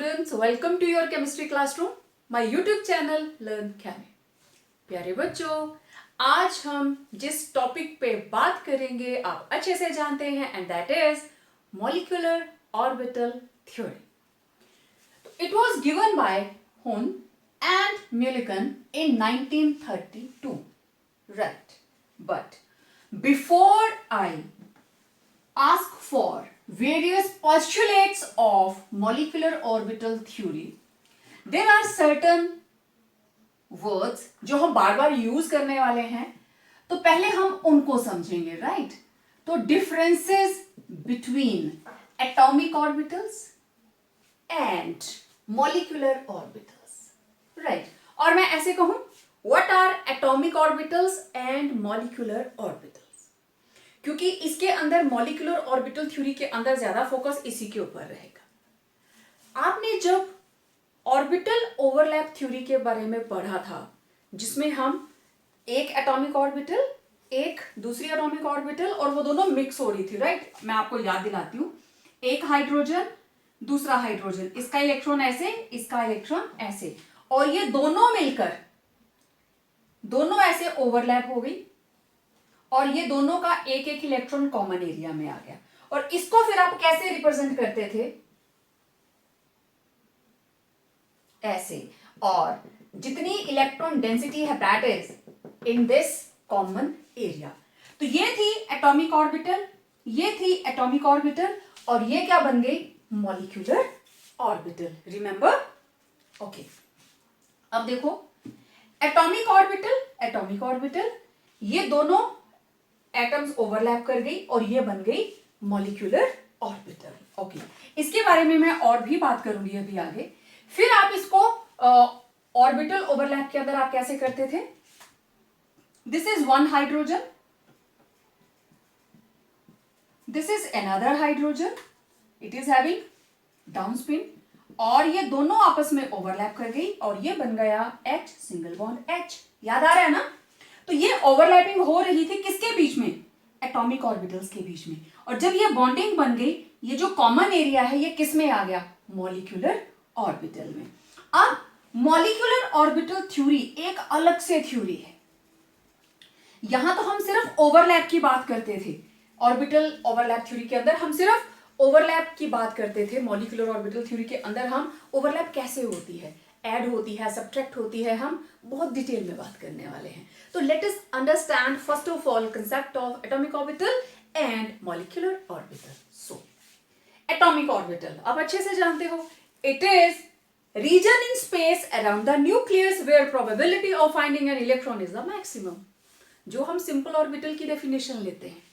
students, welcome to your chemistry classroom, my YouTube channel Learn Chemi। प्यारे बच्चों, आज हम जिस टॉपिक पे बात करेंगे आप अच्छे से जानते हैं and that is molecular orbital theory. It was given by Hund and Mulliken in 1932, right? But before I ask for various postulates of molecular orbital theory, there are certain words जो हम बार बार यूज करने वाले हैं, तो पहले हम उनको समझेंगे, राइट? तो differences between atomic orbitals and molecular orbitals, right? और मैं ऐसे कहूं, what are atomic orbitals and molecular orbitals, क्योंकि इसके अंदर मॉलिक्यूलर ऑर्बिटल थ्योरी के अंदर ज्यादा फोकस इसी के ऊपर रहेगा। आपने जब ऑर्बिटल ओवरलैप थ्योरी के बारे में पढ़ा था, जिसमें हम एक एटॉमिक ऑर्बिटल, एक दूसरी एटॉमिक ऑर्बिटल और वो दोनों मिक्स हो रही थी, राइट? मैं आपको याद दिलाती हूं, एक हाइड्रोजन दूसरा हाइड्रोजन, इसका इलेक्ट्रॉन ऐसे, इसका इलेक्ट्रॉन ऐसे, और ये दोनों मिलकर दोनों ऐसे ओवरलैप हो गई और ये दोनों का एक एक इलेक्ट्रॉन कॉमन एरिया में आ गया। और इसको फिर आप कैसे रिप्रेजेंट करते थे? ऐसे, और जितनी इलेक्ट्रॉन डेंसिटी है that is in this common area. तो ये थी एटॉमिक ऑर्बिटल, ये थी एटॉमिक ऑर्बिटल, और ये क्या बन गई? Molecular orbital. रिमेंबर? ओके, अब देखो, एटॉमिक ऑर्बिटल, एटॉमिक ऑर्बिटल, ये दोनों एटम्स ओवरलैप कर गई और ये बन गई मॉलिक्यूलर ऑर्बिटल। ओके, इसके बारे में मैं और भी बात करूंगी अभी आगे। फिर आप इसको ऑर्बिटल ओवरलैप के अंदर आप कैसे करते थे? This is one hydrogen, this is another hydrogen, it is having down spin, और ये दोनों आपस में ओवरलैप कर गई और ये बन गया H, सिंगल बॉन्ड H। याद आ रहा है ना? तो ये ओवरलैपिंग हो रही थी किसके बीच में? एटॉमिक ऑर्बिटल्स के बीच में। और जब ये बॉन्डिंग बन गई, ये जो कॉमन एरिया है ये किस में आ गया? मॉलिक्यूलर ऑर्बिटल में। अब मॉलिक्यूलर ऑर्बिटल थ्योरी एक अलग से थ्योरी है। यहां तो हम सिर्फ ओवरलैप की बात करते थे, ऑर्बिटल ओवरलैप थ्योरी के अंदर हम सिर्फ ओवरलैप की बात करते थे। मॉलिक्यूलर ऑर्बिटल थ्योरी के अंदर हम ओवरलैप कैसे होती है, ऐड होती है, सब्ट्रैक्ट होती है, हम बहुत डिटेल में बात करने वाले हैं। तो let us understand first of all concept of atomic orbital and molecular orbital. So atomic orbital आप अच्छे से जानते हो, it is region in space around the nucleus where probability of finding an electron is the maximum, जो हम simple orbital की definition लेते हैं।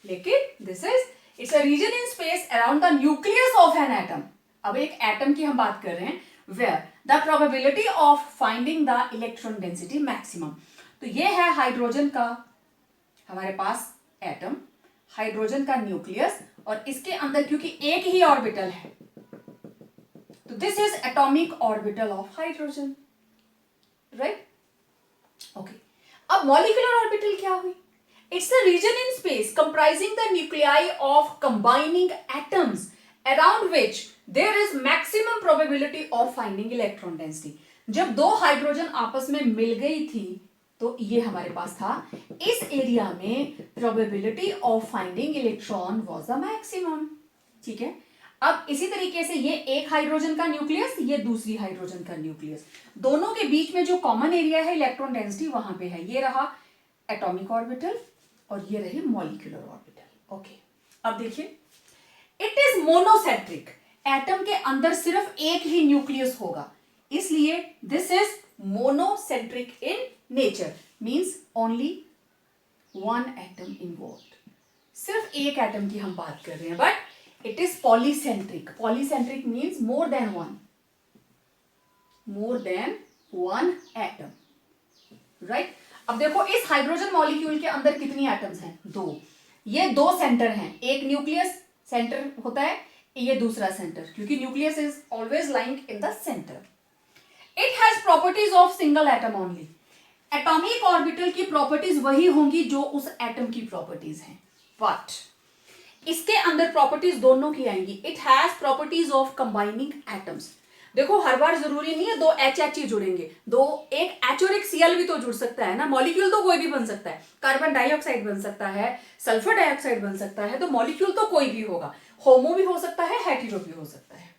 लेकिन this is it's a region in space around the nucleus of an atom. अब एक atom की हम बात कर रहे हैं, where the probability of finding the electron density maximum। तो ये है हाइड्रोजन का हमारे पास एटम, हाइड्रोजन का न्यूक्लियस, और इसके अंदर क्योंकि एक ही ऑर्बिटल है, तो this is atomic orbital of hydrogen, right? Okay, अब मॉलिक्यूलर ऑर्बिटल क्या हुई? It's a region in space comprising the nuclei of combining atoms around which there is maximum probability of finding electron density. जब दो hydrogen आपस में मिल गई थी, तो ये हमारे पास था, इस एरिया में probability of finding electron was the maximum. ठीक है, अब इसी तरीके से ये एक हाइड्रोजन का न्यूक्लियस, ये दूसरी हाइड्रोजन का न्यूक्लियस, दोनों के बीच में जो कॉमन एरिया है इलेक्ट्रॉन डेंसिटी वहां पे है। ये रहा एटॉमिक ऑर्बिटल और ये रही मॉलिक्यूलर ऑर्बिटल। ओके, अब देखिए, इट इज मोनोसेंट्रिक, एटम के अंदर सिर्फ एक ही न्यूक्लियस होगा, इसलिए this is monocentric in nature, means only one atom involved. सिर्फ एक एटम की हम बात कर रहे हैं, but it is polycentric. Polycentric means more than one atom, right? अब देखो, इस हाइड्रोजन मॉलिक्यूल के अंदर कितनी एटम्स हैं? दो। ये दो सेंटर हैं, एक न्यूक्लियस सेंटर होता है, ये दूसरा सेंटर, क्योंकि nucleus is always lying in the centre. It has properties of single atom only. Atomic orbital की प्रॉपर्टीज वही होंगी जो उस एटम की प्रॉपर्टीज हैं, बट इसके अंदर प्रॉपर्टीज दोनों की आएंगी। It has properties of combining atoms. देखो हर बार जरूरी नहीं है दो एच एच ही जुड़ेंगे, दो एक एच और एक सीएल भी तो जुड़ सकता है ना। मॉलिक्यूल तो कोई भी बन सकता है, कार्बन डाइऑक्साइड बन सकता है, सल्फर डाइऑक्साइड बन सकता है, तो मॉलिक्यूल तो कोई भी होगा, होमो भी हो सकता है, हेटेरो भी हो सकता है।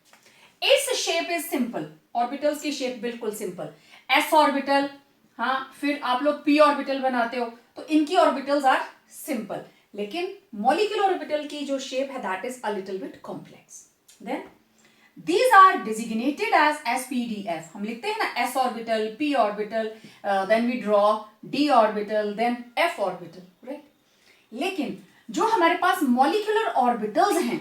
इस शेप इज सिंपल, ऑर्बिटल्स की शेप बिल्कुल सिंपल, एस ऑर्बिटल, हाँ फिर आप लोग पी ऑर्बिटल बनाते हो तो इनकी ऑर्बिटल्स आर सिंपल, लेकिन मॉलिक्यूलर ऑर्बिटल की जो शेप है that is a little bit complex. Then these are designated as SPDF, हम लिखते हैं ना s orbital, p orbital, then we draw d orbital, then f orbital, right? लेकिन जो हमारे पास मॉलिक्यूलर ऑर्बिटल्स हैं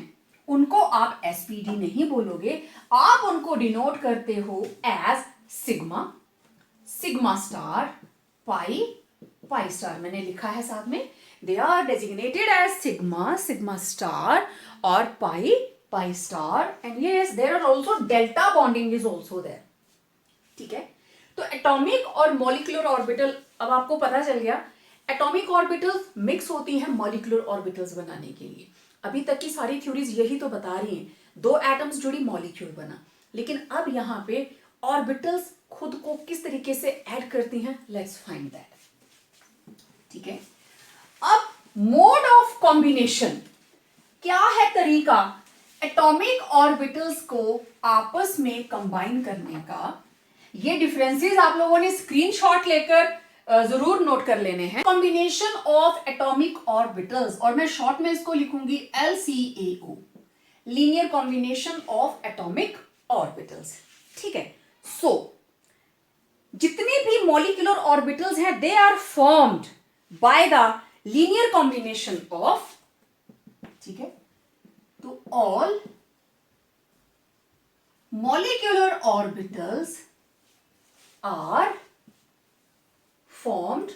उनको आप एसपीडी नहीं बोलोगे, आप उनको डिनोट करते हो as sigma, sigma star, pi, pi star, मैंने लिखा है साथ में, they are designated as sigma, sigma star और pi, pi star, and yes there are also delta bonding is also there. ठीक है, तो एटॉमिक और मॉलिक्यूलर ऑर्बिटल अब आपको पता चल गया। एटॉमिक ऑर्बिटल्स मिक्स होती हैं मॉलिक्यूलर ऑर्बिटल्स बनाने के लिए। अभी तक की सारी थ्योरीज यही तो बता रही हैं, दो एटम्स जुड़ी मॉलिक्यूल बना, लेकिन अब यहां पे ऑर्बिटल्स खुद को किस तरीके से ऐड करती हैं, लेट्स फाइंड दैट। ठीक है, अब मोड ऑफ कॉम्बिनेशन क्या है, तरीका एटॉमिक ऑर्बिटल्स को आपस में कंबाइन करने का। ये डिफरेंसेस आप लोगों ने स्क्रीनशॉट लेकर जरूर नोट कर लेने हैं। कॉम्बिनेशन ऑफ एटॉमिक ऑर्बिटल्स, और मैं शॉर्ट में इसको लिखूंगी LCAO, linear combination of atomic orbitals. ठीक है, सो जितने भी मॉलिक्यूलर ऑर्बिटल्स हैं they are formed by the linear combination of, ठीक है, तो all molecular orbitals are formed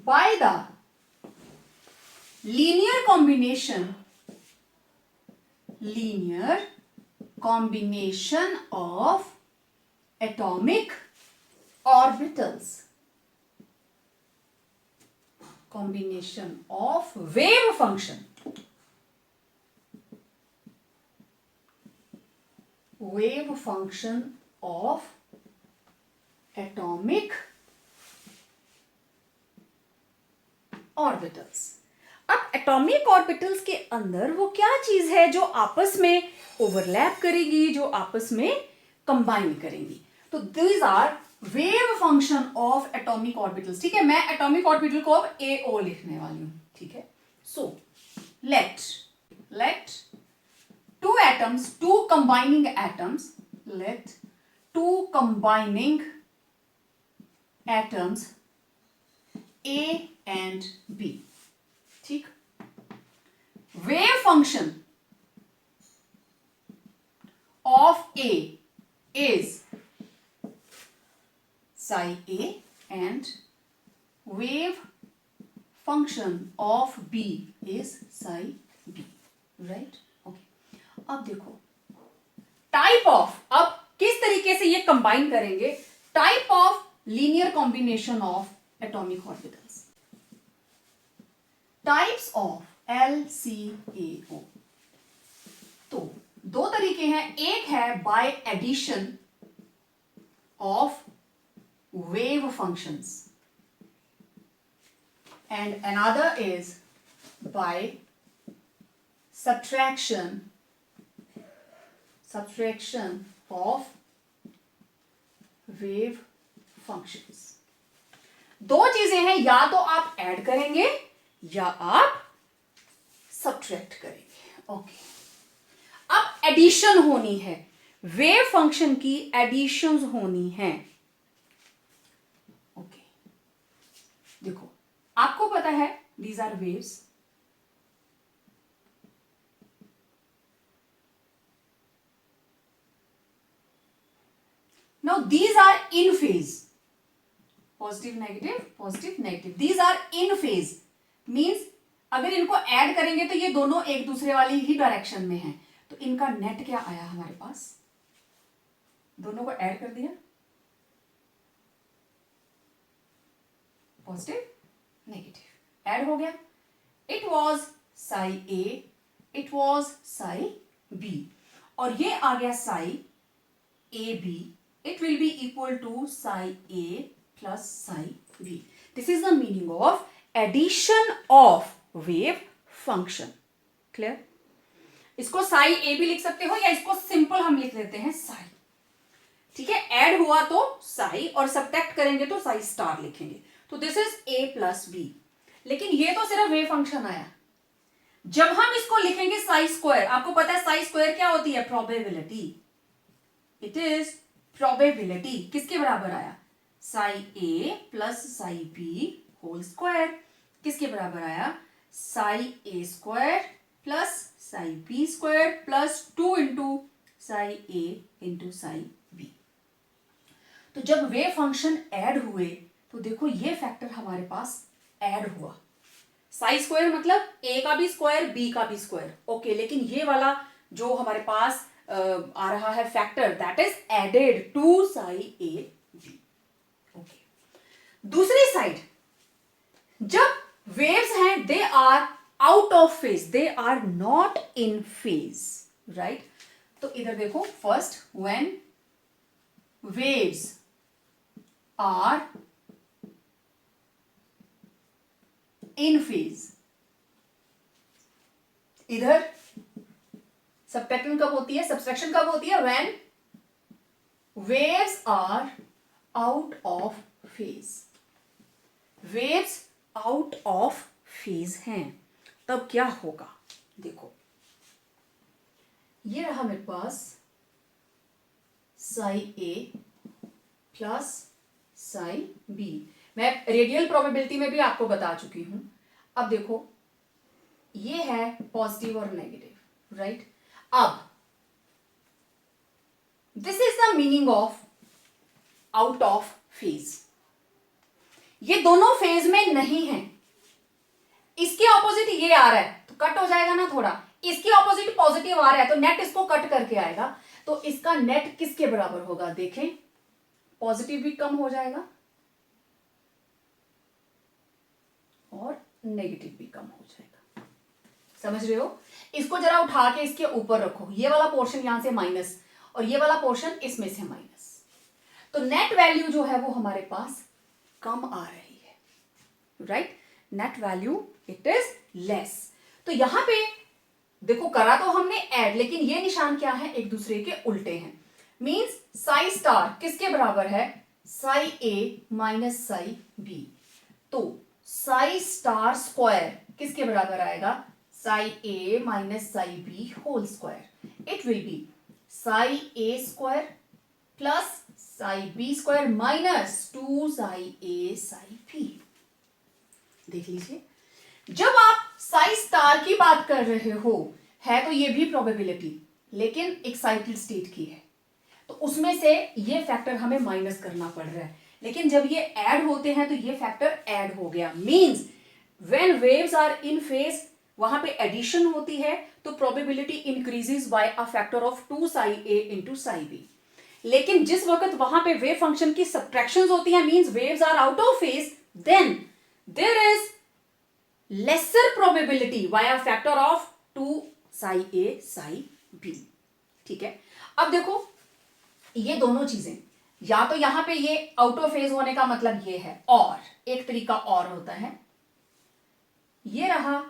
by the linear combination of atomic orbitals, combination of wave function, wave function of atomic orbitals। अब atomic orbitals के अंदर वो क्या चीज है जो आपस में ओवरलैप करेगी, जो आपस में कंबाइन करेंगी, तो these are wave function of atomic orbitals. ठीक है, मैं एटॉमिक ऑर्बिटल को अब AO लिखने वाली हूं। ठीक है, so let two atoms, two combining atoms, let two combining atoms A and B, ठीक, wave function of A is psi A and wave function of B is psi B, right? अब देखो type of, अब किस तरीके से ये combine करेंगे, type of linear combination of atomic orbitals, types of LCAO। तो दो तरीके हैं, एक है by addition of wave functions and another is by subtraction of wave functions। दो चीजें हैं, या तो आप ऐड करेंगे या आप सब्ट्रैक्ट करेंगे। ओके, अब एडिशन होनी है, वेव फंक्शन की एडिशंस होनी है। ओके, देखो आपको पता है these are waves, now these are in phase, positive negative, these are in phase means अगर इनको ऐड करेंगे तो ये दोनों एक दूसरे वाली ही डायरेक्शन में हैं, तो इनका नेट क्या आया हमारे पास, दोनों को ऐड कर दिया, पॉजिटिव नेगेटिव ऐड हो गया, it was psi A, it was psi B। और ये आ गया psi A B, it will be equal to psi A plus psi B. This is the meaning of addition of wave function. Clear? इसको psi ए भी लिख सकते हो या इसको सिंपल हम लिख लेते हैं साई. ठीक है, ऐड हुआ तो साई और सब्ट्रैक्ट करेंगे तो साई स्टार लिखेंगे. तो this is A plus B. लेकिन ये तो सिर्फ वेव फंक्शन आया. जब हम इसको लिखेंगे साई स्क्वायर, आपको पता है साई स्क्वायर क्या होती है? प्रोबेबिलिटी. It is probability. किसके बराबर आया? Psi A plus psi B whole square. किसके बराबर आया? Psi A square plus psi B square plus 2 into psi A into psi B. तो जब वेव फंक्शन ऐड हुए तो देखो ये फैक्टर हमारे पास ऐड हुआ. साई स्क्वायर मतलब ए का भी स्क्वायर बी का भी स्क्वायर. ओके, लेकिन ये वाला जो हमारे पास आ रहा है factor, that is added to psi A B. Okay, दूसरी साइड जब वेव्स हैं they are out of phase, they are not in phase, right? तो इधर देखो, first when waves are in phase. इधर सबट्रैक्शन कब होती है? सब्सट्रैक्शन कब होती है? when waves are out of phase. waves out of phase हैं तब क्या होगा? देखो, ये रहा मेरे पास Sai A plus psi B. मैं रेडियल प्रोबेबिलिटी में भी आपको बता चुकी हूं. अब देखो, ये है पॉजिटिव और नेगेटिव, राइट? अब this is the meaning of out of phase. ये दोनों फेज में नहीं है. इसके ऑपोजिट ये आ रहा है तो कट हो जाएगा ना थोड़ा. इसके ऑपोजिट पॉजिटिव आ रहा है तो नेट इसको कट करके आएगा. तो इसका नेट किसके बराबर होगा? देखें, पॉजिटिव भी कम हो जाएगा और नेगेटिव भी कम हो जाएगा. समझ रहे हो? इसको जरा उठा के इसके ऊपर रखो. ये वाला पोर्शन यहां से माइनस और ये वाला पोर्शन इसमें से माइनस. तो नेट वैल्यू जो है वो हमारे पास कम आ रही है, right? Net value it is less. तो यहां पे देखो, करा तो हमने ऐड, लेकिन ये निशान क्या है? एक दूसरे के उल्टे हैं. मींस साई स्टार किसके बराबर है? Psi A minus psi B. तो साई स्टार स्क्वायर किसके बराबर आएगा? Psi A minus psi B whole square. It will be psi A square plus psi B square minus 2 psi A psi B. देख लीजिए, जब आप साई स्टार की बात कर रहे हो, है तो ये भी प्रोबेबिलिटी, लेकिन एक्साइटेड स्टेट की है, तो उसमें से ये फैक्टर हमें माइनस करना पड़ रहा है. लेकिन जब ये ऐड होते हैं तो ये फैक्टर ऐड हो गया. Means when waves are in phase, वहां पे एडिशन होती है तो probability increases by a factor of 2 psi A into psi B. लेकिन जिस वक्त वहां पे वेव फंक्शन की सब्ट्रैक्शंस होती है, means waves are out of phase, then there is lesser probability by a factor of 2 psi a psi b. ठीक है, अब देखो ये दोनों चीजें, या तो यहां पे ये आउट ऑफ फेज होने का मतलब ये है, और एक तरीका और होता है, ये रहा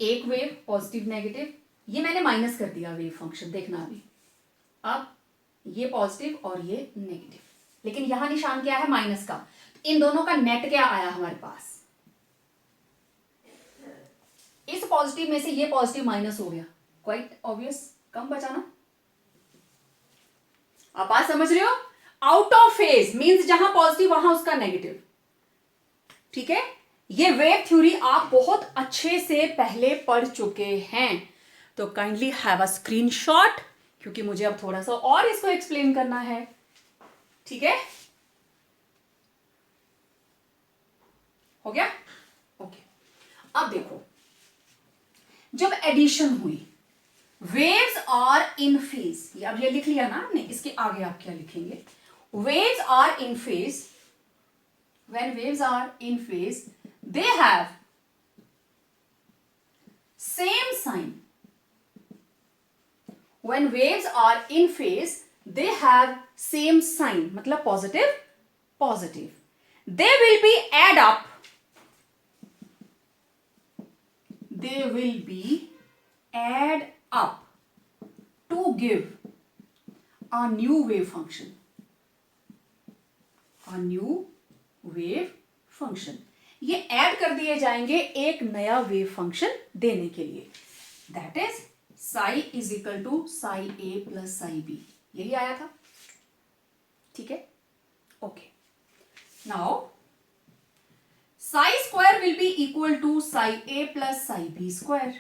एक वेव पॉजिटिव नेगेटिव, ये मैंने माइनस कर दिया वेव फंक्शन, देखना अभी. अब ये पॉजिटिव और ये नेगेटिव, लेकिन यहां निशान क्या है? माइनस का. इन दोनों का नेट क्या आया हमारे पास? इस पॉजिटिव में से ये पॉजिटिव माइनस हो गया. क्वाइट ऑब्वियस, कम बचाना. आप बात समझ रहे हो? आउट ऑफ फेज मींस जहां पॉजिटिव वहां उसका नेगेटिव. ठीक है, ये वेव थ्योरी आप बहुत अच्छे से पहले पढ़ चुके हैं, तो काइंडली हैव अ स्क्रीनशॉट, क्योंकि मुझे अब थोड़ा सा और इसको एक्सप्लेन करना है. ठीक है, हो गया? ओके. अब देखो, जब एडिशन हुई, वेव्स आर इन फेज, अब ये लिख लिया ना आपने, इसके आगे आप क्या लिखेंगे? Waves are in phase. When waves are in phase they have same sign when waves are in phase they have same sign, मतलब positive positive, they will be add up, they will be add up to give a new wave function, a new wave function. ये add कर दिए जाएंगे एक नया wave function देने के लिए, that is psi is equal to psi A plus psi B, यही आया था. ठीक है, okay. Now psi square will be equal to psi A plus psi B square.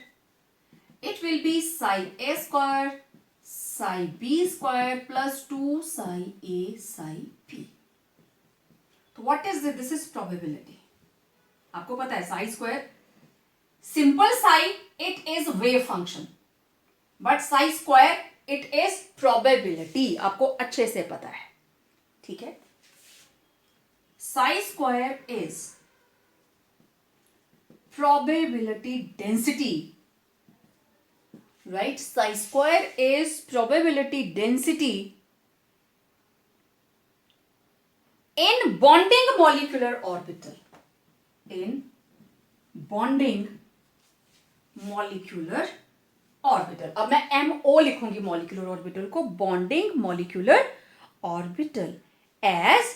It will be psi A square psi B square plus 2 psi A psi B. तो what is this is probability. आपको पता है psi square, simple psi it is wave function, but psi square it is probability, आपको अच्छे से पता है. ठीक है, psi square is probability density, right. Sai square is probability density in bonding molecular orbital, in bonding molecular orbital. अब मैं MO लिखूंगी molecular orbital को, bonding molecular orbital as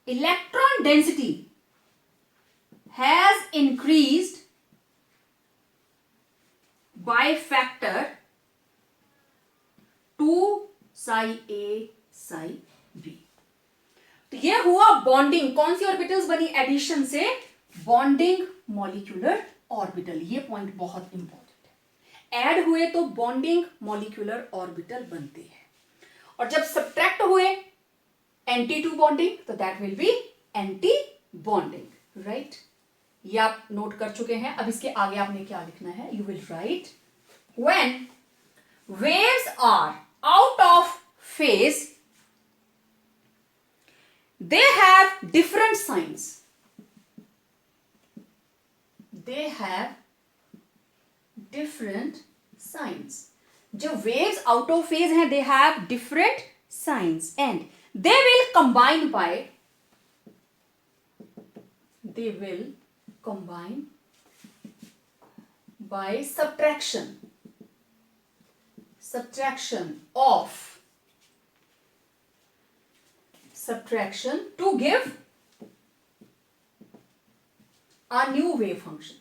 electron density has increased by factor 2 psi A psi B. तो ये हुआ bonding. कौन सी orbitals बनी एडिशन से? Bonding molecular orbital. ये पॉइंट बहुत इंपॉर्टेंट है. ऐड हुए तो बॉन्डिंग मॉलिक्यूलर ऑर्बिटल बनते हैं, और जब सब्ट्रैक्ट हुए एंटी टू बॉन्डिंग तो that will B anti bonding, right. ये आप नोट कर चुके हैं. अब इसके आगे आपने क्या लिखना है? You will write when waves are out of phase they have different signs, they have different signs. जो waves out of phase हैं they have different signs and they will combine by subtraction to give a new wave function.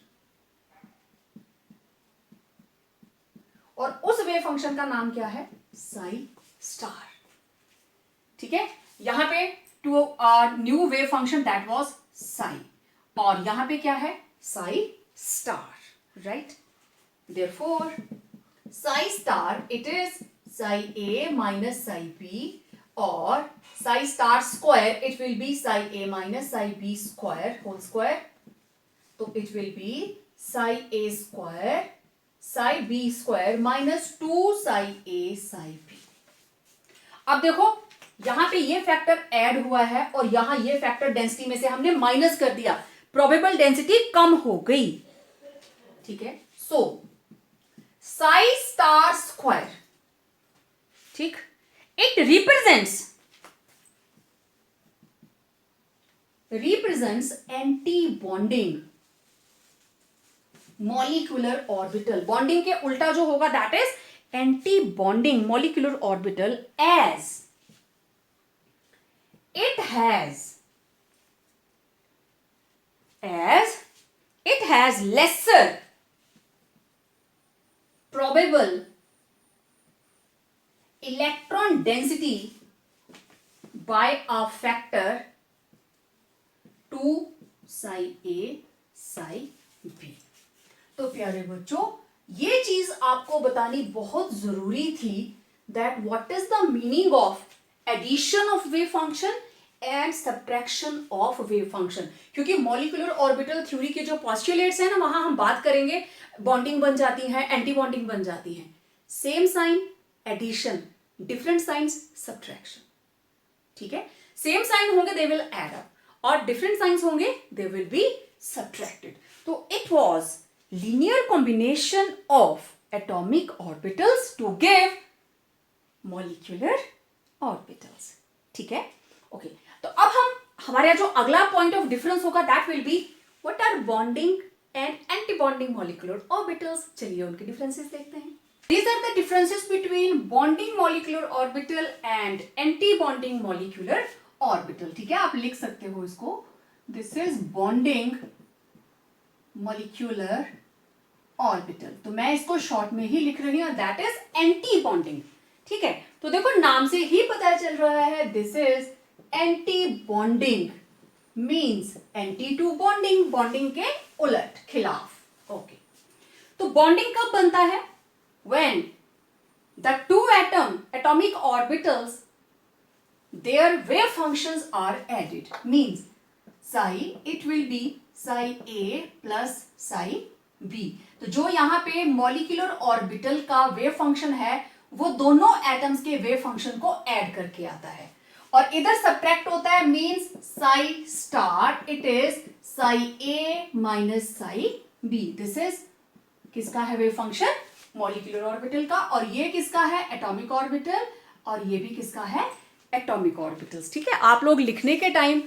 और उस wave function का नाम क्या है? Psi star. ठीक है, यहां पे two new wave function that was psi, और यहां पे क्या है? Psi star, right. Therefore psi star it is psi A minus psi B, और psi star square it will be psi A minus psi B square whole square. तो it will be psi A square psi B square minus 2 psi A psi B. अब देखो यहां पे ये factor add हुआ है और यहां ये फैक्टर डेंसिटी में से हमने माइनस कर दिया, प्रोबेबल डेंसिटी कम हो गई. ठीक है, सो साई स्टार स्क्वायर, ठीक, it represents anti-bonding molecular orbital. Bonding के उल्टा जो होगा that is anti-bonding molecular orbital, as it has lesser probable electron density by a factor 2 psi A psi B. तो प्यारे बच्चों ये चीज आपको बतानी बहुत जरूरी थी that what is the meaning of addition of wave function and subtraction of wave function. क्योंकि molecular orbital theory के जो postulates हैं ना, वहां हम बात करेंगे bonding बन जाती है, anti bonding बन जाती है. Same sign addition, different signs subtraction. ठीक है, सेम साइन होंगे they will add up, और different signs होंगे they will be subtracted. तो it was linear combination of atomic orbitals to give molecular orbitals. ठीक है, ओके तो अब हमारा जो अगला पॉइंट ऑफ डिफरेंस होगा that will be what are bonding and anti bonding molecular orbitals. चलिए उनके डिफरेंसेस देखते हैं. These are the differences between bonding molecular orbital and anti-bonding molecular orbital. ठीक है, आप लिख सकते हो इसको. This is bonding molecular orbital. तो मैं इसको शॉर्ट में ही लिख रही हूँ. That is anti-bonding. ठीक है, तो देखो नाम से ही पता चल रहा है. This is anti-bonding means anti to bonding. Bonding के उलट, खिलाफ. ओके, तो बॉन्डिंग कब बनता है? When the two atomic orbitals, their wave functions are added, means psi, it will be psi a plus psi b. तो जो यहाँ पे मॉलिक्यूलर ऑर्बिटल का वेव फंक्शन है वो दोनों एटम्स के वेव फंक्शन को ऐड करके आता है और इधर सब्ट्रैक्ट होता है. Means psi star it is psi a minus psi b. This is किसका है वेव फंक्शन? मॉलिक्यूलर ऑर्बिटल का. और ये किसका है? Atomic orbital. और ये भी किसका है? Atomic orbitals. ठीक है, आप लोग लिखने के टाइम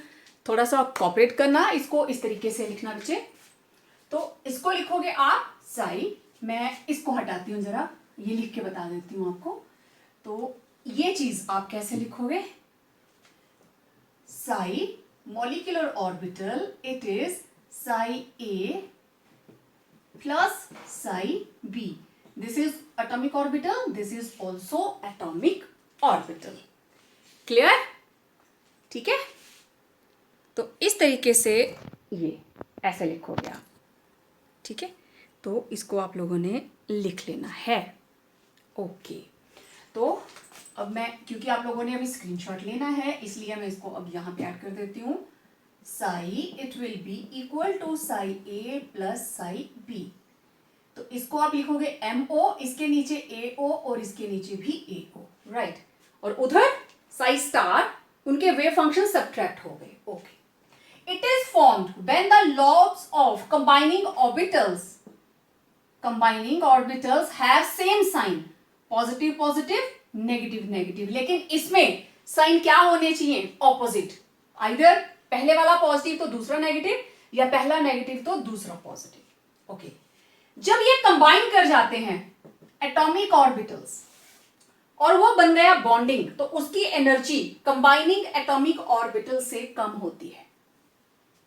थोड़ा सा कॉपरेट करना, इसको इस तरीके से लिखना बच्चे. तो इसको लिखोगे आप psi. मैं इसको हटाती हूं जरा, ये लिख के बता देती हूं आपको. तो ये चीज आप कैसे लिखोगे? psi molecular orbital it is psi a plus psi b. This is atomic orbital. This is also atomic orbital. Clear? ठीक है, तो इस तरीके से ये ऐसे लिखोगे आप. ठीक है, तो इसको आप लोगों ने लिख लेना है. ओके, तो अब मैं, क्योंकि आप लोगों ने अभी स्क्रीनशॉट लेना है इसलिए मैं इसको अब यहाँ पे ऐड कर देती हूँ. psi it will be equal to psi a plus psi b. तो इसको आप लिखोगे MO, इसके नीचे AO और इसके नीचे भी AO, राइट. और उधर psi स्टार, उनके वेव फंक्शन सब्ट्रैक्ट हो गए. Okay, it is formed when the lobes of combining orbitals have same sign. Positive positive, negative negative. लेकिन इसमें साइन क्या होने चाहिए? ऑपोजिट. आइदर पहले वाला पॉजिटिव तो दूसरा नेगेटिव, या पहला नेगेटिव तो दूसरा पॉजिटिव. ओके, जब ये कंबाइन कर जाते हैं एटॉमिक ऑर्बिटल्स और वो बन गया बॉन्डिंग, तो उसकी एनर्जी कंबाइनिंग एटॉमिक ऑर्बिटल से कम होती है.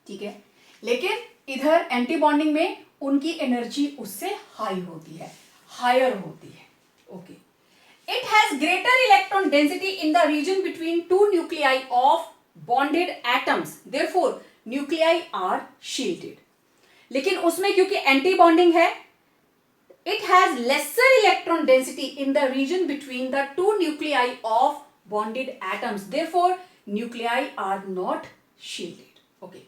ठीक है, लेकिन इधर एंटी बॉन्डिंग में उनकी एनर्जी उससे हाई होती है, हायर होती है. Okay, it has greater electron density in the region between two nuclei of bonded atoms. Therefore nuclei are shielded. लेकिन उसमें क्योंकि एंटी बॉन्डिंग है, it has lesser electron density in the region between the two nuclei of bonded atoms. Therefore nuclei are not shielded. Okay,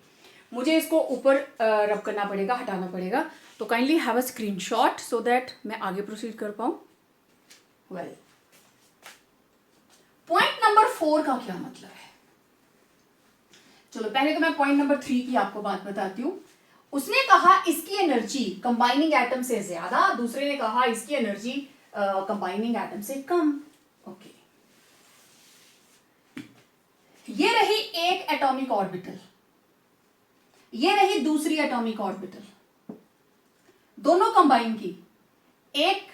मुझे इसको ऊपर rub करना पड़ेगा, हटाना पड़ेगा. तो kindly have a screenshot so that मैं आगे प्रोसीड कर पाऊं. वेल, पॉइंट नंबर 4 का क्या मतलब है? चलो पहले तो मैं पॉइंट नंबर 3 की आपको बात बताती हूं. उसने कहा इसकी एनर्जी कंबाइनिंग एटम से ज्यादा, दूसरे ने कहा इसकी एनर्जी कंबाइनिंग एटम से कम. ओके, ये रही एक एटॉमिक ऑर्बिटल, ये रही दूसरी एटॉमिक ऑर्बिटल, दोनों कंबाइन की, एक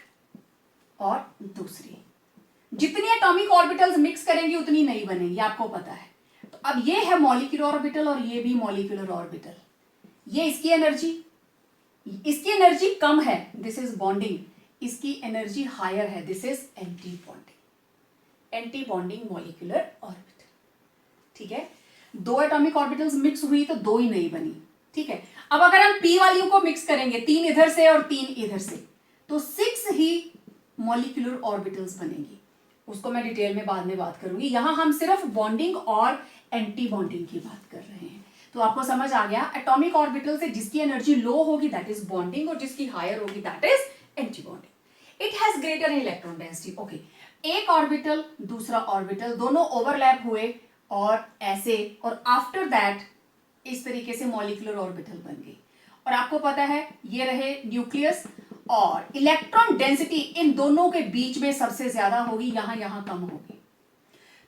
और दूसरी. जितनी एटॉमिक ऑर्बिटल्स मिक्स करेंगी उतनी नई बनेगी, आपको पता है. तो अब ये है मॉलिक्यूलर ऑर्बिटल और ये भी मॉलिक्यूलर ऑर्बिटल. ये इसकी एनर्जी कम है, दिस इज बॉन्डिंग. इसकी एनर्जी हायर है, this is anti bonding molecular orbital. ठीक है, दो एटॉमिक ऑर्बिटल्स मिक्स हुई तो दो ही नहीं बनी. ठीक है, अब अगर हम p वालियों को मिक्स करेंगे, 3 इधर से और 3 इधर से, तो 6 ही मॉलिक्यूलर ऑर्बिटल्स बनेगी. उसको मैं डिटेल में बाद में बात करूंगी. यहां हम सिर्फ बॉन्डिंग और एंटी बॉन्डिंग की बात कर रहे हैं. तो आपको समझ आ गया, एटॉमिक ऑर्बिटल से जिसकी एनर्जी लो होगी दैट इज बॉन्डिंग, और जिसकी हायर होगी that is anti bonding. It has greater electron density. Okay, एक ऑर्बिटल दूसरा ऑर्बिटल दोनों ओवरलैप हुए और ऐसे, और आफ्टर दैट इस तरीके से मॉलिक्यूलर ऑर्बिटल बन गई. और आपको पता है ये रहे न्यूक्लियस, और इलेक्ट्रॉन डेंसिटी इन दोनों के बीच में सबसे ज्यादा होगी, यहां कम होगी।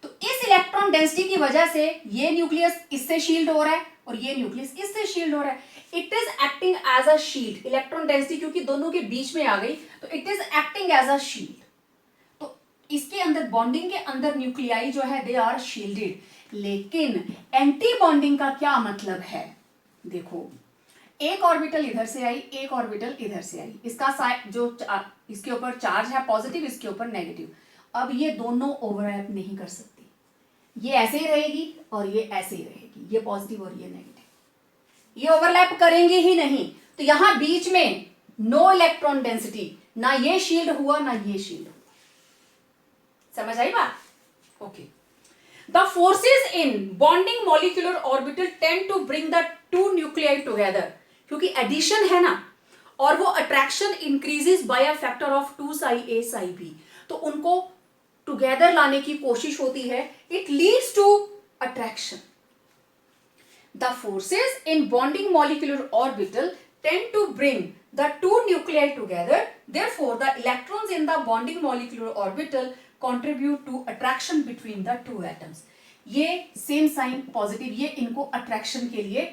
तो इस इलेक्ट्रॉन डेंसिटी की वजह से ये न्यूक्लियस इससे शील्ड हो रहा है और ये न्यूक्लियस इससे शील्ड हो रहा है। It is acting as a shield. Electron density क्योंकि दोनों के बीच में आ गई तो it is acting as a shield. तो इसके अंदर बॉन्डिंग के अंदर न्यूक्लियाई जो है दे आर शील्डेड। लेकिन एंटी बॉन्डिंग का क्या मतलब है? देखो, एक ऑर्बिटल इधर से आई, एक ऑर्बिटल इधर से आई, इसका जो इसके ऊपर चार्ज है पॉजिटिव, इसके ऊपर नेगेटिव। अब ये दोनों ओवरलैप नहीं कर सकती, ये ऐसे ही रहेगी और ये ऐसे ही रहेगी, ये पॉजिटिव और ये नेगेटिव, ये ओवरलैप करेंगे ही नहीं। तो यहां बीच में नो इलेक्ट्रॉन डेंसिटी, ना ये शील्ड हुआ ना ये शील्ड हुआ। समझ आई बात? Okay. The forces in bonding molecular orbital tend to bring the two nuclei together, क्योंकि एडिशन है ना, और वो attraction increases by a factor of 2 psi A psi B, तो उनको टुगेदर लाने की कोशिश होती है। It leads to attraction. The forces in bonding molecular orbital tend to bring the two nuclei together. Therefore, the electrons in the bonding molecular orbital contribute to attraction between the two atoms. ये same sign positive, ये इनको attraction के लिए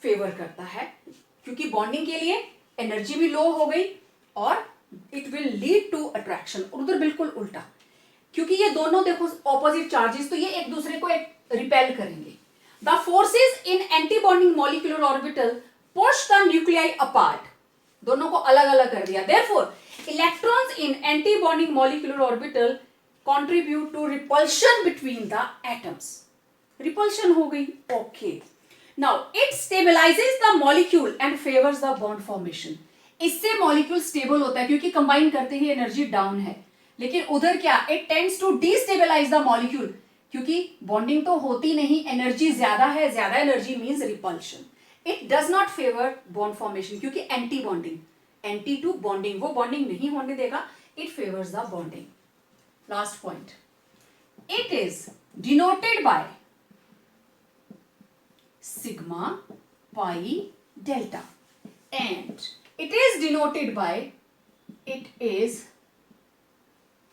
favour करता है, क्योंकि bonding के लिए एनर्जी भी लो हो गई और it will lead to attraction. उधर बिल्कुल उल्टा, क्योंकि ये दोनों देखो ऑपोजिट चार्जेस, तो ये एक दूसरे को रिपेल करेंगे। The forces in anti bonding molecular orbital push the nuclei apart, दोनों को अलग अलग कर दिया। Therefore, electrons in anti-bonding molecular orbital contribute to repulsion between the atoms. Repulsion हो गई, okay. Now, it stabilizes the molecule and favors the bond formation. इससे molecule stable होता है, क्योंकि combine करते ही energy down है। लेकिन उधर क्या, it tends to destabilize the molecule, क्योंकि bonding तो होती नहीं, energy ज्यादा है, ज्यादा energy means repulsion. It does not favor bond formation, क्योंकि anti bonding, anti to bonding, वो बॉन्डिंग नहीं होने देगा, it favors the bonding. Last point, it is denoted by sigma pi delta and it is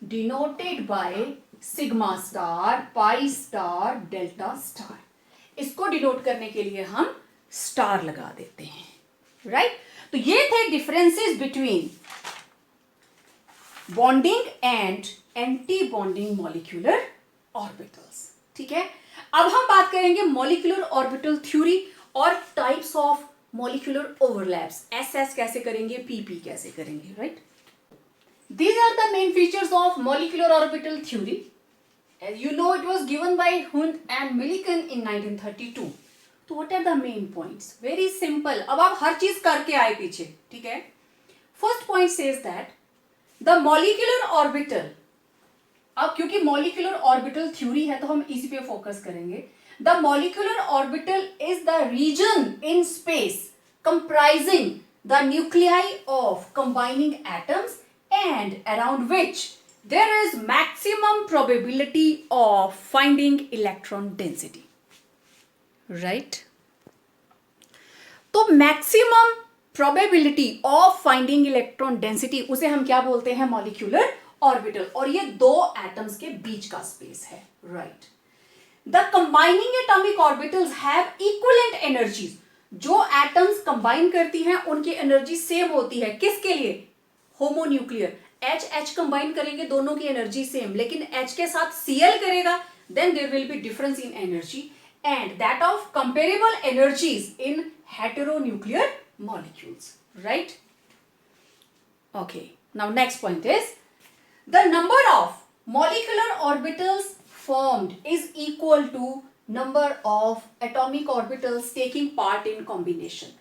denoted by sigma star, pi star, delta star. इसको denote करने के लिए हम star लगा देते हैं, राइट? तो ये थे differences between bonding and anti bonding molecular orbitals. ठीक है, अब हम बात करेंगे मॉलिक्यूलर ऑर्बिटल थ्योरी और types of molecular overlaps. S कैसे करेंगे, पी कैसे करेंगे, right? These are the main features of molecular orbital theory. As you know, it was given by Hund and Millikan in 1932. तो what are the main points? Very simple. अब आप हर चीज करके आए पीछे, ठीक है? First point says that the molecular orbital, अब क्योंकि molecular orbital theory है तो हम इसी पे फोकस करेंगे। The molecular orbital is the region in space comprising the nuclei of combining atoms and around which there is maximum probability of finding electron density. Right? तो maximum probability of finding electron density, उसे हम क्या बोलते हैं, molecular orbital. और ये दो atoms के बीच का स्पेस है, right? The combining atomic orbitals have equivalent energies. जो एटम्स कंबाइन करती हैं उनकी एनर्जी सेम होती है, किसके लिए, होमोन्यूक्लियर। H कंबाइन करेंगे, दोनों की एनर्जी सेम, लेकिन H के साथ Cl करेगा, then there will be difference in energy and that of comparable energies in heteronuclear molecules, right? Okay, now next point is the number of molecular orbitals formed is equal to number of atomic orbitals taking part in combination.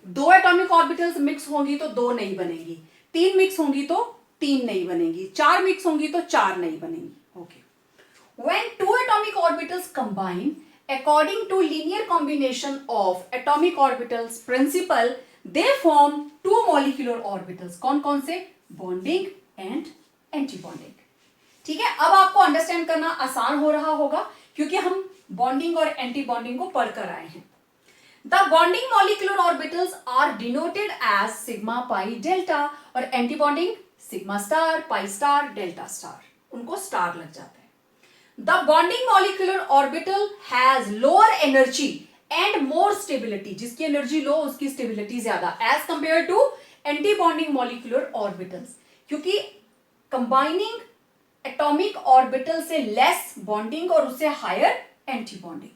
दो atomic orbitals mix होंगी तो दो नहीं बनेंगी, तीन mix होंगी तो तीन नहीं बनेंगी, चार mix होंगी तो चार नहीं बनेंगी। Okay, when two atomic orbitals combine according to linear combination of atomic orbitals principle, they form two molecular orbitals. कौन कौन से, bonding and anti-bonding. ठीक है, अब आपको अंडरस्टैंड करना आसान हो रहा होगा क्योंकि हम बॉन्डिंग और एंटी बॉन्डिंग को पढ़कर आए हैं। The bonding molecular orbitals are denoted as sigma pi delta और anti bonding sigma star pi star delta star, उनको स्टार लग जाता है। The bonding molecular orbital has lower energy and more stability, जिसकी एनर्जी लो उसकी स्टेबिलिटी ज्यादा, as compare to anti bonding molecular orbitals, क्योंकि कंबाइनिंग एटॉमिक ऑर्बिटल से लेस बॉन्डिंग और उससे higher anti bonding.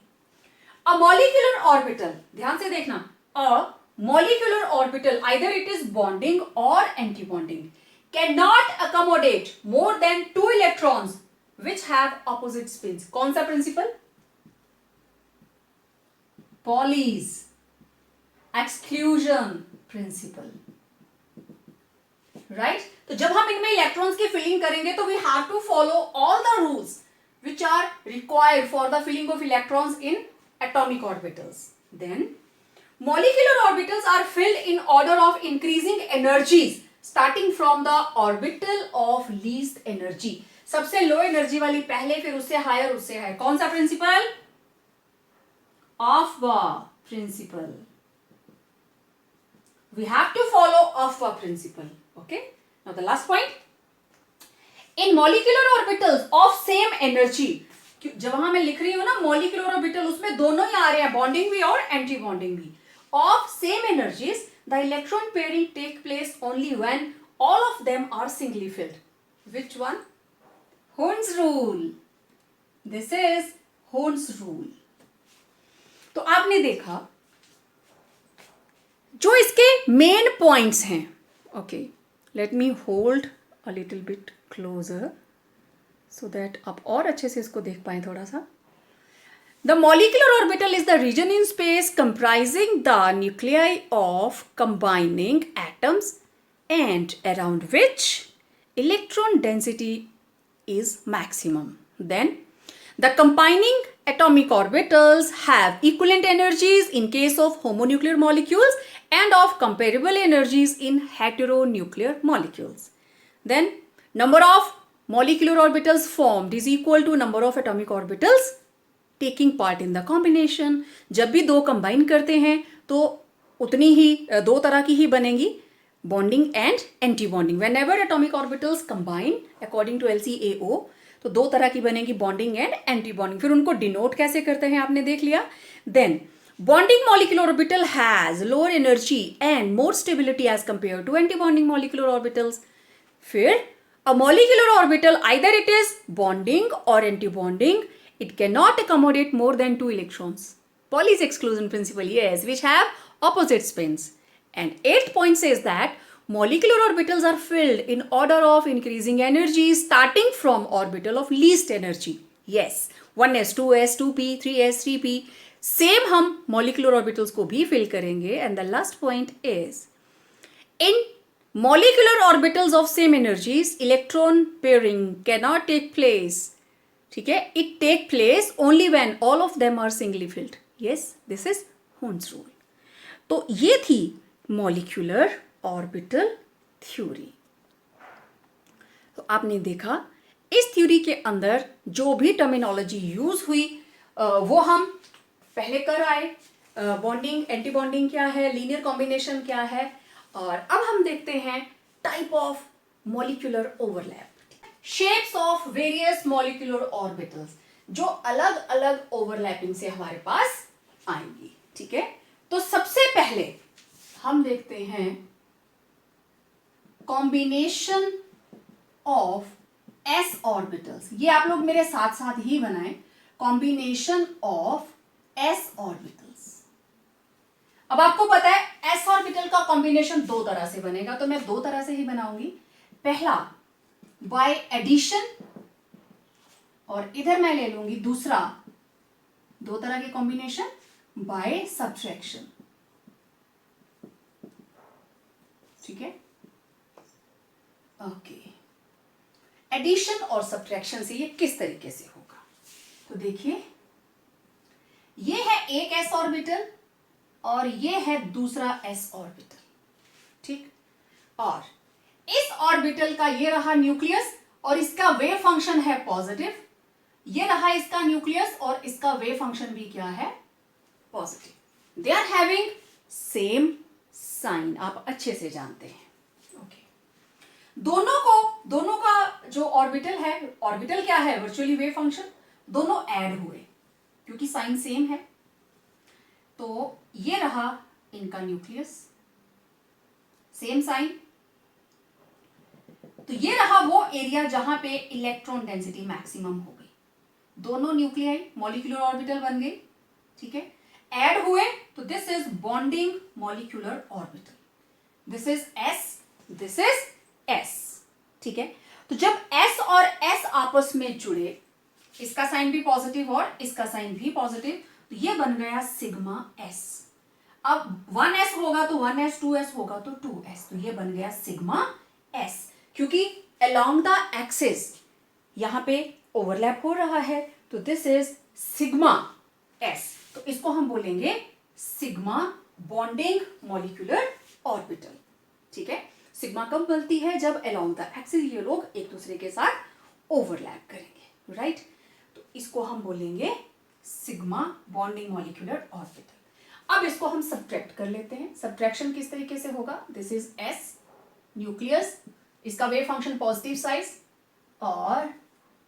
A molecular orbital, ध्यान से देखना, अ molecular orbital either it is bonding or anti-bonding cannot accommodate more than 2 electrons which have opposite spins. कौन सा principal? Pauli's exclusion principle, right? तो जब हम इनमें इलेक्ट्रॉन्स की फिलिंग करेंगे तो we have to follow all the rules which are required for the filling of electrons in atomic orbitals. Then molecular orbitals are filled in order of increasing energies starting from the orbital of least energy. सबसे low energy वाली पहले, फिर उससे higher, उससे higher. कौन सा principal? Aufbau principle. We have to follow Aufbau principle. Okay. Now the last point. In molecular orbitals of same energy, जब वहां मैं लिख रही हूं ना मॉलिक्यूलर ऑर्बिटल, उसमें दोनों ही आ रहे हैं, बॉन्डिंग भी और एंटी बॉन्डिंग भी, of same energies the electron pairing take place only when all of them are singly filled. Which one? Hund's rule. This is Hund's rule. तो आपने देखा जो इसके मेन पॉइंट्स हैं. Okay, let me hold a little bit closer so that आप और अच्छे से इसको देख पाए थोड़ा सा. The molecular orbital is the region in space comprising the nuclei of combining atoms and around which electron density is maximum. Then the combining atomic orbitals have equivalent energies in case of homonuclear molecules and of comparable energies in heteronuclear molecules. Then number of molecular orbitals formed is equal to number of atomic orbitals taking part in the combination. जब भी दो combine करते हैं तो उतनी ही दो तरह की ही बनेंगी, bonding and anti bonding. Whenever atomic orbitals combine according to LCAO, तो दो तरह की बनेगी, बॉन्डिंग एंड एंटी बॉन्डिंग. फिर उनको डिनोट कैसे करते हैं आपने देख लिया. Then bonding molecular orbital has lower energy and more stability as compare to anti bonding molecular orbitals. फिर a molecular orbital either it is bonding or anti-bonding, it cannot accommodate more than 2 electrons. Pauli's exclusion principle, yes, which have opposite spins. And 8th point says that molecular orbitals are filled in order of increasing energy starting from orbital of least energy. Yes, 1s, 2s, 2p, 3s, 3p. Same हम molecular orbitals को भी fill करेंगे. And the last point is in molecular orbitals of same energies electron pairing cannot take place. ठीक है, it take place only when all of them are singly filled. Yes, this is Hund's rule. तो ये थी molecular orbital theory. तो आपने देखा इस theory के अंदर जो भी टर्मिनोलॉजी यूज हुई वो हम पहले कर आए. बॉन्डिंग, एंटी बॉन्डिंग क्या है, लीनियर कॉम्बिनेशन क्या है, और अब हम देखते हैं type of molecular overlap, shapes of various molecular orbitals जो अलग अलग ओवरलैपिंग से हमारे पास आएंगी. ठीक है, तो सबसे पहले हम देखते हैं कॉम्बिनेशन ऑफ s ऑर्बिटल्स. ये आप लोग मेरे साथ साथ ही बनाएं, कॉम्बिनेशन ऑफ s ऑर्बिटल्स. अब आपको पता है s ऑर्बिटल का कॉम्बिनेशन दो तरह से बनेगा, तो मैं दो तरह से ही बनाऊंगी. पहला बाय एडिशन, और इधर मैं ले लूंगी दूसरा, दो तरह के कॉम्बिनेशन बाय सब्ट्रैक्शन. ठीक है, ओके. एडिशन और सब्ट्रैक्शन से ये किस तरीके से होगा, तो देखिए ये है एक s ऑर्बिटल और ये है दूसरा s ऑर्बिटल. ठीक, और इस ऑर्बिटल का ये रहा न्यूक्लियस और इसका वेव फंक्शन है पॉजिटिव. ये रहा इसका न्यूक्लियस और इसका वेव फंक्शन भी क्या है, positive. They are having same sign, आप अच्छे से जानते हैं। ओके, दोनों का जो ऑर्बिटल है, ऑर्बिटल क्या है, वर्चुअली वेव फंक्शन, दोनों ऐड हुए क्योंकि साइन सेम है। तो ये रहा इनका न्यूक्लियस, सेम साइन। तो ये रहा वो एरिया जहां पे इलेक्ट्रॉन डेंसिटी मैक्सिमम हो गई, दोनों न्यूक्लियाई मॉलिक्यूलर ऑर्बिटल बन गई, ठीक है, ऐड हुए। तो this is bonding molecular orbital, this is S, this is S, ठीक है। तो जब एस और एस आपस में जुड़े, इसका साइन भी पॉजिटिव और इसका साइन भी पॉजिटिव, तो ये बन गया सिग्मा एस। अब 1s होगा तो 1s, 2s होगा तो 2s, तो ये बन गया सिग्मा एस, क्योंकि अलोंग द एक्सिस यहां पे ओवरलैप हो रहा है, तो दिस इज सिग्मा एस। तो इसको हम बोलेंगे सिग्मा बॉन्डिंग मॉलिक्यूलर ऑर्बिटल, ठीक है। सिग्मा कब बनती है, जब अलोंग द एक्सिस ये लोग एक दूसरे के साथ ओवरलैप करेंगे, राइट। तो इसको हम बोलेंगे सिग्मा बॉन्डिंग मॉलिक्यूलर ऑर्बिटल। अब इसको हम सब्ट्रैक्ट कर लेते हैं। सब्ट्रैक्शन किस तरीके से होगा, दिस इज एस न्यूक्लियस, इसका वेव फंक्शन पॉजिटिव साइज, और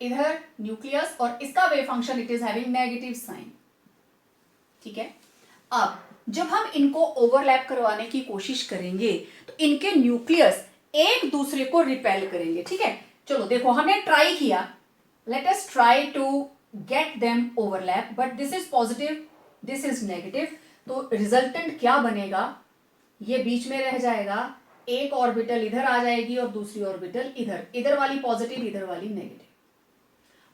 इधर न्यूक्लियस और इसका wave function it is having negative sign, ठीक है। अब जब हम इनको ओवरलैप करवाने की कोशिश करेंगे तो इनके न्यूक्लियस एक दूसरे को रिपेल करेंगे, ठीक है। चलो देखो, हमने ट्राई किया, let us try to get them overlap, but this is positive, this is negative, तो रिजल्टेंट क्या बनेगा, ये बीच में रह जाएगा, एक ऑर्बिटल इधर आ जाएगी और दूसरी ऑर्बिटल इधर, इधर वाली पॉजिटिव इधर वाली नेगेटिव,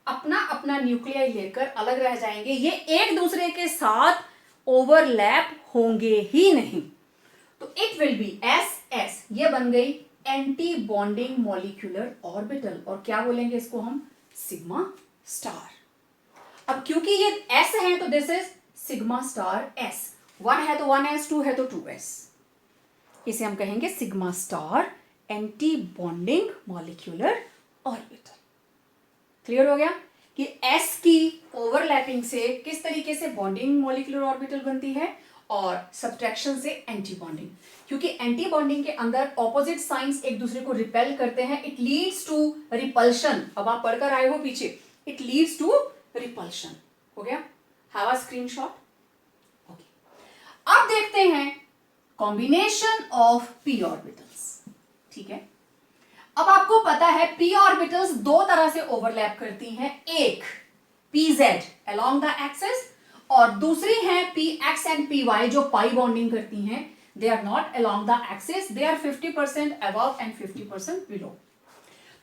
अपना अपना न्यूक्लियाई लेकर अलग रह जाएंगे, ये एक दूसरे के साथ ओवरलैप होंगे ही नहीं। तो it will B S S, ये बन गई एंटी बॉन्डिंग मॉलिक्यूलर ऑर्बिटल, और क्या बोलेंगे इसको हम, सिग्मा स्टार। अब क्योंकि ये एस है तो this is sigma star S, 1 है तो 1s, 2 है तो 2s, इसे हम कहेंगे sigma star anti bonding molecular orbital. Clear हो गया कि एस की ओवरलैपिंग से किस तरीके से बॉन्डिंग मॉलिक्यूलर ऑर्बिटल बनती है, और सब्ट्रैक्शन से एंटी बॉन्डिंग, क्योंकि एंटी बॉन्डिंग के अंदर ऑपोजिट साइंस एक दूसरे को रिपेल करते हैं, इट लीड्स टू रिपल्शन। अब आप पढ़कर आए हो पीछे, इट लीड्स टू रिपल्शन। हो गया, हैव अ स्क्रीनशॉट। ओके, अब देखते हैं कॉम्बिनेशन ऑफ पी ऑर्बिटल्स, ठीक है। अब आपको पता है पी ऑर्बिटल्स दो तरह से ओवरलैप करती हैं, एक pz along the axis और दूसरी है px एंड py जो पाई बॉन्डिंग करती हैं, they are not along the axis, they are 50% above and 50% below।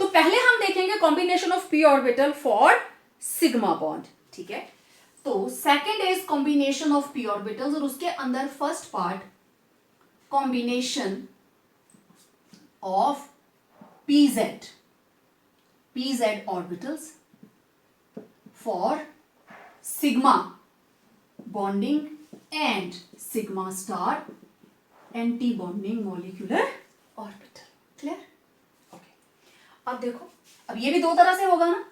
तो पहले हम देखेंगे combination of P orbital for sigma bond, ठीक है। तो second is combination of P orbitals, और उसके अंदर first part combination of pz orbitals for sigma bonding and sigma star anti-bonding molecular orbital। Clear? Okay, अब देखो, अब ये भी दो तरह से होगा ना,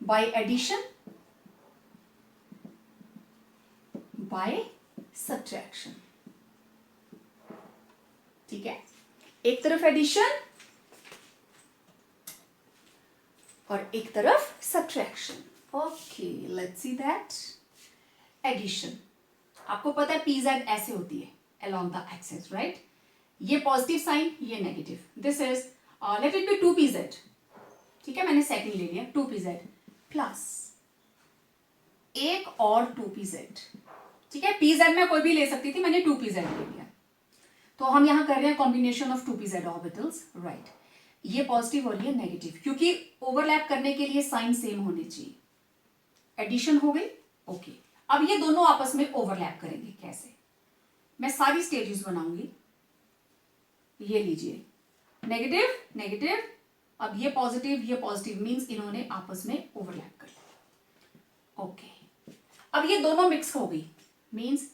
बाय एडिशन, बाय सब्ट्रैक्शन, ठीक है। एक तरफ एडिशन और एक तरफ subtraction. Okay, let's see that. Addition, आपको पता है pz ऐसे होती है along the axis, राइट। ये पॉजिटिव साइन, ये negative, this is let it be 2pz, ठीक है, मैंने सेकंड ले लिया, 2pz प्लस एक और 2pz, ठीक है। pz मैं कोई भी ले सकती थी, मैंने 2pz ले लिया। तो हम यहां कर रहे हैं combination of 2pz orbitals, right. ये पॉजिटिव और ये नेगेटिव, क्योंकि ओवरलैप करने के लिए साइन सेम होने चाहिए। एडिशन हो गई, ओके। अब ये दोनों आपस में ओवरलैप करेंगे, कैसे, मैं सारी स्टेजेस बनाऊंगी। ये लीजिए, नेगेटिव नेगेटिव, अब ये पॉजिटिव मींस इन्होंने आपस में ओवरलैप कर लिया, ओके। अब ये दोनों मिक्स हो गई, मींस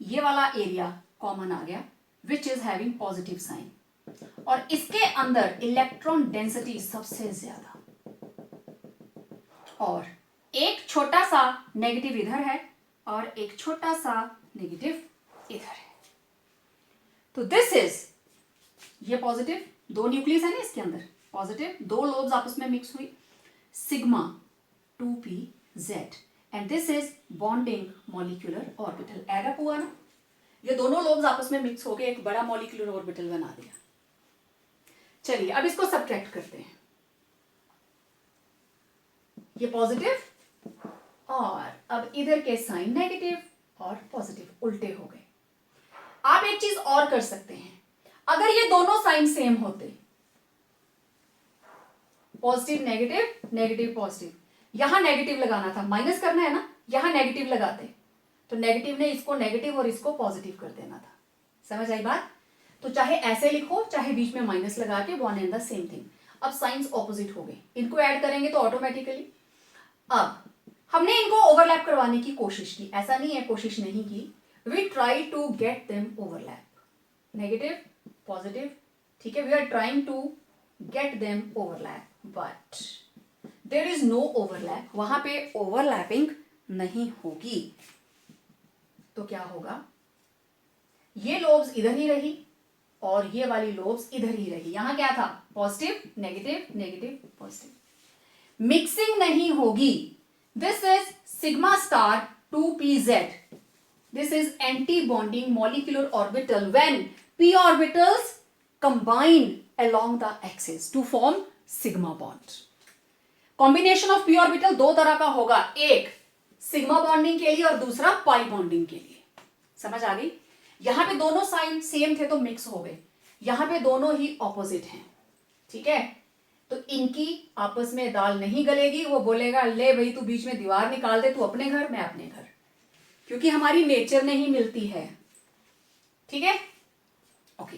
ये वाला एरिया कॉमन आ गया which is having positive sign, और इसके अंदर इलेक्ट्रॉन डेंसिटी सबसे ज्यादा, और एक छोटा सा नेगेटिव इधर है और एक छोटा सा नेगेटिव इधर है। तो दिस इज, ये पॉजिटिव, दो न्यूक्लियस है ना इसके अंदर, पॉजिटिव, दो लोब्स आपस में मिक्स हुई, sigma 2pz, and this is bonding molecular orbital. Add up हुआ ना, ये दोनों लोब्स आपस में मिक्स हो गए, एक बड़ा मॉलिक्यूलर ऑर्बिटल बना दिया। चलिए अब इसको सब्ट्रैक्ट करते हैं, ये पॉजिटिव और अब इधर के साइन नेगेटिव और पॉजिटिव उल्टे हो गए। आप एक चीज और कर सकते हैं, अगर ये दोनों साइन सेम होते, पॉजिटिव नेगेटिव नेगेटिव पॉजिटिव, यहां नेगेटिव लगाना था, माइनस करना है ना, यहां नेगेटिव लगाते तो नेगेटिव ने इसको नेगेटिव और इसको पॉजिटिव कर देना था। समझ आई बात? तो चाहे ऐसे लिखो चाहे बीच में माइनस लगा के, one and the same thing. अब साइंस ऑपोजिट हो गए, इनको ऐड करेंगे तो ऑटोमेटिकली, अब हमने इनको ओवरलैप करवाने की कोशिश की, ऐसा नहीं है कोशिश नहीं की, we try to get them overlap, negative positive, ठीक है, we are trying to get them overlap, but there is no overlap, वहां पे ओवरलैपिंग नहीं होगी। तो क्या होगा, ये लोब्स इधर ही रही और ये वाली लोब्स इधर ही रही। यहां क्या था, positive negative negative positive, mixing नहीं होगी। This is sigma star 2pz, this is anti bonding molecular orbital when p orbitals combine along the axis to form sigma bond. Combination of p orbital दो तरह का होगा, एक sigma bonding के लिए और दूसरा पाई बॉन्डिंग के लिए। समझ आ गई? यहां पे दोनों साइन सेम थे तो मिक्स हो गए, यहां पे दोनों ही ऑपोजिट हैं, ठीक है, तो इनकी आपस में दाल नहीं गलेगी। वो बोलेगा ले भाई तू बीच में दीवार निकाल दे, तू अपने घर मैं अपने घर, क्योंकि हमारी नेचर नहीं मिलती है, ठीक है, ओके।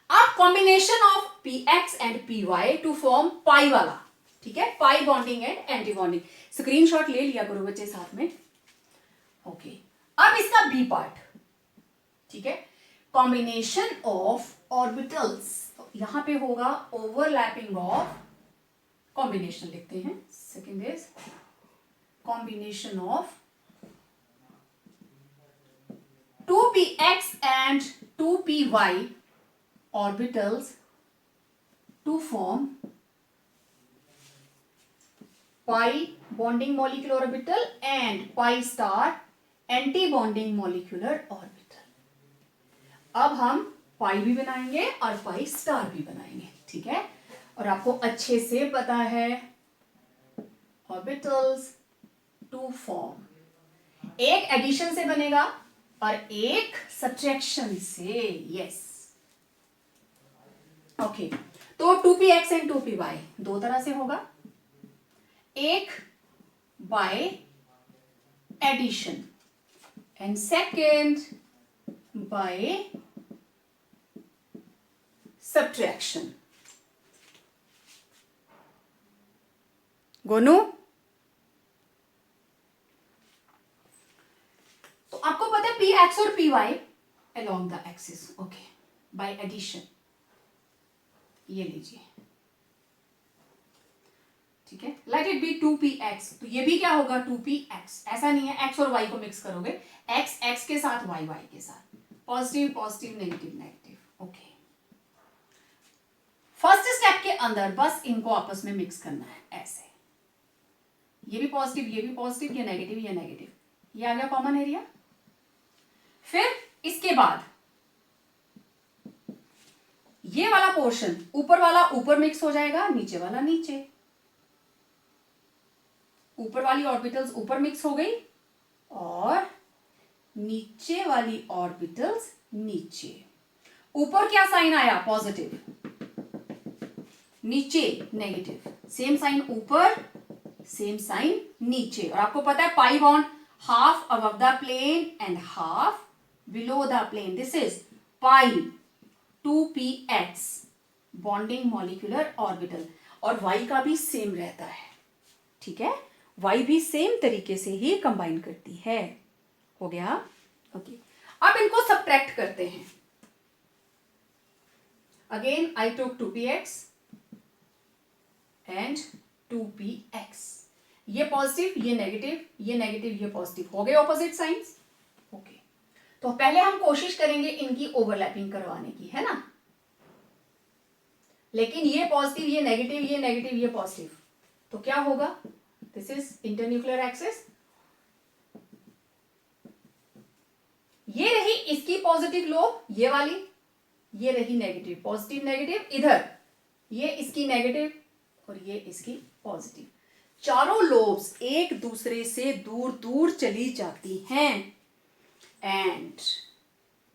अब combination of px and py to form pi वाला, ठीक है, pi bonding and anti bonding. Screenshot ले लिया करो बच्चे साथ में, ओके। अब इसका बी पार्ट, ठीक है, कॉम्बिनेशन ऑफ ऑर्बिटल्स, यहां पे होगा ओवरलैपिंग ऑफ, कॉम्बिनेशन लिखते हैं, second is combination of 2px and 2py orbitals to form pi bonding molecular orbital and pi star anti bonding molecular orbital। अब हम पाई भी बनाएंगे और पाई स्टार भी बनाएंगे, ठीक है, और आपको अच्छे से पता है ऑर्बिटल्स टू फॉर्म, एक एडिशन से बनेगा और एक सब्ट्रैक्शन से, यस, ओके। तो 2px एंड 2py दो तरह से होगा, एक by addition and second by subtraction. गोनू, तो आपको पता है px और py along the axis, okay, by addition, ये लीजिए, ठीक है, लेट इट बी 2px, तो ये भी क्या होगा 2px, ऐसा नहीं है x और y को मिक्स करोगे, x x के साथ y y के साथ, positive positive negative negative, okay. First step के अंदर बस इनको आपस में मिक्स करना है, ऐसे, ये भी पॉजिटिव ये भी पॉजिटिव, ये नेगेटिव ये नेगेटिव, ये आ गया कॉमन एरिया। फिर इसके बाद ये वाला पोर्शन, ऊपर वाला ऊपर मिक्स हो जाएगा, नीचे वाला नीचे, ऊपर वाली ऑर्बिटल्स ऊपर मिक्स हो गई और नीचे वाली ऑर्बिटल्स नीचे। ऊपर क्या साइन आया, पॉजिटिव, नीचे नेगेटिव, सेम साइन ऊपर सेम साइन नीचे। और आपको पता है pi bond half above the plane and half below the plane, this is pi 2px bonding molecular orbital, और y का भी सेम रहता है, ठीक है, y भी सेम तरीके से ही कंबाइन करती है। हो गया, ओके। अब इनको सब्ट्रैक्ट करते हैं, again I took 2px and 2px ये पॉजिटिव, ये नेगेटिव, ये नेगेटिव, ये पॉजिटिव, हो गए ऑपोजिट साइंस। ओके, तो पहले हम कोशिश करेंगे इनकी ओवरलैपिंग करवाने की, है ना। लेकिन ये पॉजिटिव, ये नेगेटिव, ये नेगेटिव, ये पॉजिटिव, तो क्या होगा, दिस इज इंटरन्यूक्लियर एक्सिस, ये रही इसकी पॉजिटिव लोब, ये वाली, ये रही नेगेटिव, पॉजिटिव नेगेटिव, इधर ये इसकी नेगेटिव और ये इसकी पॉजिटिव। चारों लोब्स एक दूसरे से दूर दूर चली जाती हैं एंड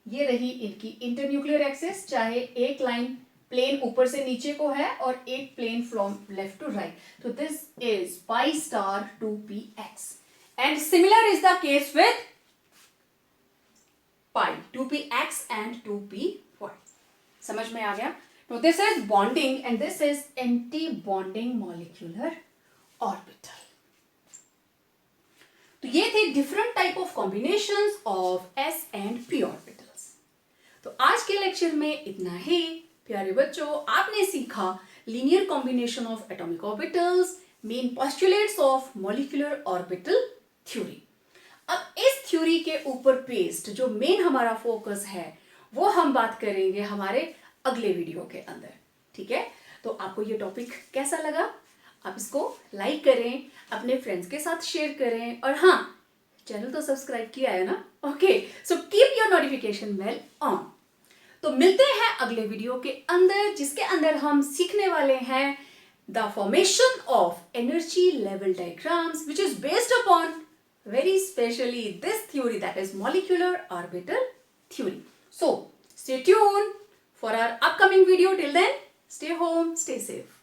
ये रही इनकी इंटरन्यूक्लियर एक्सिस, चाहे एक लाइन प्लेन ऊपर से नीचे को है और एक plane from left to right, तो this is pi star 2px and similar is the case with pi 2px and 2py। समझ में आ गया। तो this is bonding and this is anti bonding molecular orbital. तो ये थे different type of combinations of s and p ऑर्बिटल्स। तो आज के लेक्चर में इतना ही। प्यारे बच्चों, आपने सीखा linear combination of atomic orbitals, main postulates of molecular orbital theory. अब इस थ्योरी के ऊपर बेस्ड जो मेन हमारा फोकस है वो हम बात करेंगे हमारे अगले वीडियो के अंदर, ठीक है। तो आपको ये टॉपिक कैसा लगा, आप इसको लाइक करें, अपने फ्रेंड्स के साथ शेयर करें और हाँ, चैनल तो सब्सक्राइब किया है ना। Okay, so keep your notification bell on. तो मिलते हैं अगले वीडियो के अंदर, जिसके अंदर हम सीखने वाले हैं the formation of energy level diagrams which is based upon very specially this theory, that is molecular orbital theory. So stay tuned for our upcoming video. Till then, stay home, stay safe.